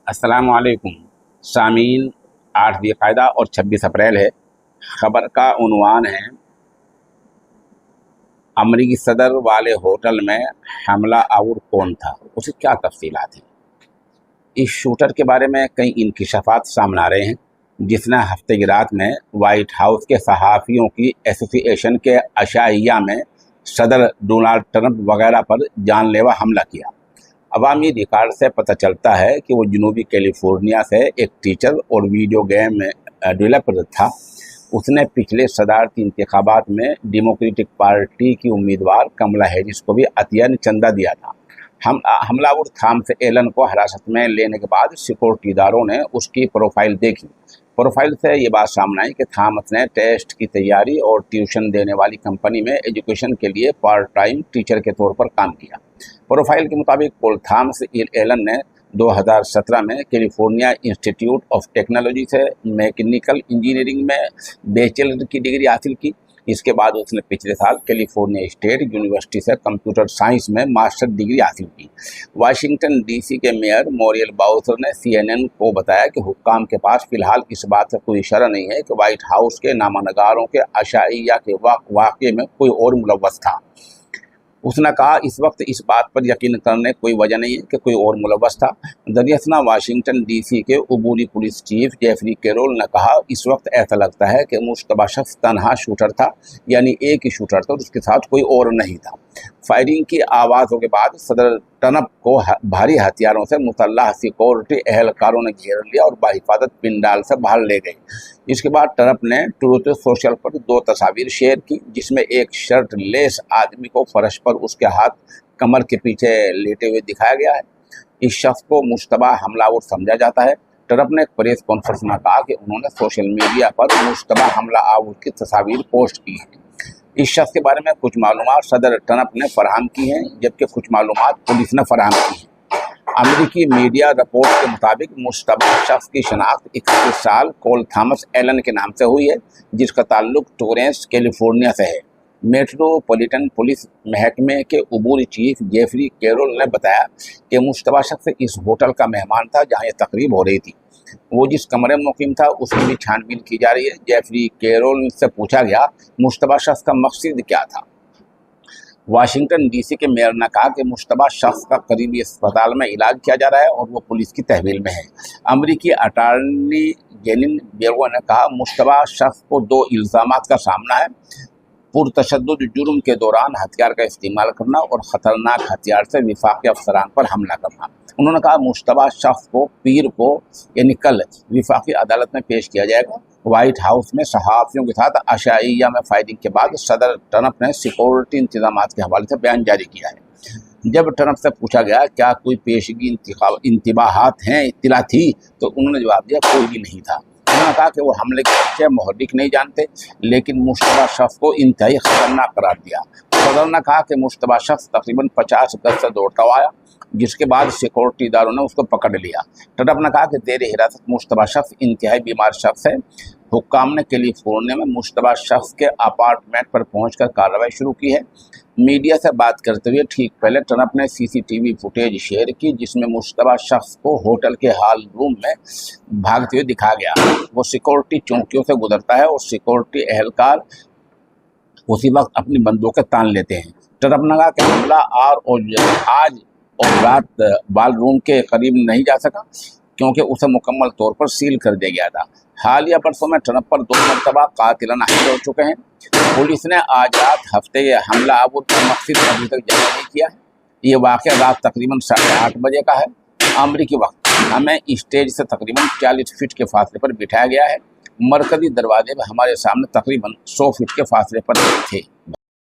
अस्सलाम वालेकुम सामीन। 8 ज़िलक़ादा और 26 अप्रैल है। खबर का उन्वान है, अमरीकी सदर वाले होटल में हमला आवर कौन था, उसकी क्या तफसीलात हैं। इस शूटर के बारे में कई इंकिशाफात सामने आ रहे हैं, जिसने हफ्ते की रात में वाइट हाउस के सहाफ़ियों की एसोसिएशन के अशाइया में सदर डोनाल्ड ट्रंप वगैरह पर जानलेवा हमला किया। अवामी रिकॉर्ड से पता चलता है कि वो जनूबी कैलिफोर्निया से एक टीचर और वीडियो गेम डेवलपर था। उसने पिछले सदारती इंतखाबात में डेमोक्रेटिक पार्टी की उम्मीदवार कमला हैरिस को भी अतियन चंदा दिया था। हमलावर थॉमस एलन को हिरासत में लेने के बाद सिक्योरिटी इदारों ने उसकी प्रोफाइल देखी। प्रोफाइल से ये बात सामने आई कि थॉमस ने टेस्ट की तैयारी और ट्यूशन देने वाली कंपनी में एजुकेशन के लिए पार्ट टाइम टीचर के तौर पर काम किया। प्रोफाइल के मुताबिक पॉल थॉमस एलन ने 2017 में कैलिफोर्निया इंस्टीट्यूट ऑफ टेक्नोलॉजी से मैकेनिकल इंजीनियरिंग में बैचलर की डिग्री हासिल की। इसके बाद उसने पिछले साल कैलिफोर्निया स्टेट यूनिवर्सिटी से कंप्यूटर साइंस में मास्टर डिग्री हासिल की। वाशिंगटन डीसी के मेयर मोरियल बाउसर ने CNN को बताया कि हुक्काम के पास फिलहाल इस बात से कोई इशारा नहीं है कि व्हाइट हाउस के नामानगारों के अशाइया के वाक़े में कोई और मुलव्वस था। उसने कहा, इस वक्त इस बात पर यकीन करने कोई वजह नहीं है कि कोई और मुलव्वस था। दरियासना वाशिंगटन डीसी के उबूरी पुलिस चीफ जेफरी कैरोल ने कहा, इस वक्त ऐसा लगता है कि मुश्तबा शख्स तनहा शूटर था, यानी एक ही शूटर था और उसके साथ कोई और नहीं था। फायरिंग की आवाज़ों के बाद सदर ट्रंप को भारी हथियारों से मुसल्लह सिक्योरिटी एहलकारों ने घेर लिया और बाहिफाजत पिंडाल से बाहर ले गए। इसके बाद ट्रंप ने ट्रूथ सोशल पर 2 तस्वीर शेयर की, जिसमें एक शर्ट लेस आदमी को फर्श पर उसके हाथ कमर के पीछे लेटे हुए दिखाया गया है। इस शख्स को मुश्तबा हमलावर समझा जाता है। ट्रंप ने एक प्रेस कॉन्फ्रेंस में कहा कि उन्होंने सोशल मीडिया पर मुश्तबा हमला आवर की तस्वीर पोस्ट की है। इस शख्स के बारे में कुछ मालूमात सदर ट्रंप ने फराहम की हैं, जबकि कुछ मालूमात पुलिस ने फराहम की हैं। अमेरिकी मीडिया रिपोर्ट के मुताबिक मुश्तबा शख्स की शनाख्त 31 साल कोल थॉमस एलन के नाम से हुई है, जिसका ताल्लुक टोरेंस कैलिफोर्निया से है। मेट्रोपॉलिटन पुलिस महकमे के उबूरी चीफ जेफरी कैरोल ने बताया कि मुश्तबा शख्स इस होटल का मेहमान था जहां ये तकरीब हो रही थी। वो जिस कमरे में मुकीम था उसकी भी छानबीन की जा रही है। जेफरी कैरोल से पूछा गया, मुश्तबा शख्स का मकसद क्या था। वाशिंगटन डीसी के मेयर ने कहा कि मुश्तबा शख्स का करीबी अस्पताल में इलाज किया जा रहा है और वो पुलिस की तहवील में है। अमरीकी अटॉर्नी जेनिन बेरो ने कहा, मुश्तबा शख्स को 2 इल्ज़ामात का सामना है, पुरतशद्दुद जुर्म के दौरान हथियार का इस्तेमाल करना और ख़तरनाक हथियार से विफाक़ी अफसरान पर हमला करना। उन्होंने कहा, मुश्तबा शख्स को पीर को यानी कल विफाक़ी अदालत में पेश किया जाएगा। व्हाइट हाउस में सहाफ़ियों के साथ अशाइया में फायरिंग के बाद सदर ट्रंप ने सिक्योरिटी इंतजामात के हवाले से बयान जारी किया है। जब ट्रंप से पूछा गया क्या कोई पेशगी इंतबाहात हैं, इत्तला थी, तो उन्होंने जवाब दिया कोई भी नहीं था। उन्होंने कहा कि वो हमले के पीछे मोहरिक नहीं जानते, लेकिन मुश्तबा शख्स को इंतहाई खतरनाक करार दिया। सदर ने कहा कि मुश्तबा शख्स तकरीबन 50 गज से दौड़ता हुआ आया, जिसके बाद सिक्योरिटी इदारों ने उसको पकड़ लिया। ट्रंप ने कहा कि जेर हिरासत मुश्तबा शख्स इंतहाई बीमार शख्स है। हुक्काम ने कैलिफोर्निया में मुश्तबा शख्स के अपार्टमेंट पर पहुंचकर कार्रवाई शुरू की है। मीडिया से बात करते हुए ठीक पहले ट्रंप ने CCTV फुटेज शेयर की, जिसमें मुश्तबा शख्स को होटल के हॉल रूम में भागते हुए दिखाया गया। वो सिक्योरिटी चौकियों से गुजरता है और सिक्योरिटी एहलकार उसी वक्त अपनी बंदूकें तान लेते हैं। ट्रंप ने कहा कि हमला आज और रात बाल रूम के करीब नहीं जा सका क्योंकि उसे मुकम्मल तौर पर सील कर दिया गया था। हालिया बरसों में ट्रंप पर 2 मरतबा कातिलाना हमले हो चुके हैं। पुलिस ने आज रात हफ्ते हमला आवर का मकसद अभी तक जारी नहीं किया है। ये वाक़या रात तकरीबन 8:30 बजे का है अमरीकी वक्त। हमें स्टेज से तकरीबन 40 फीट के फासले पर बिठाया गया है। मरकजी दरवाजे में हमारे सामने तकरीबन 100 फीट के फासले पर थे।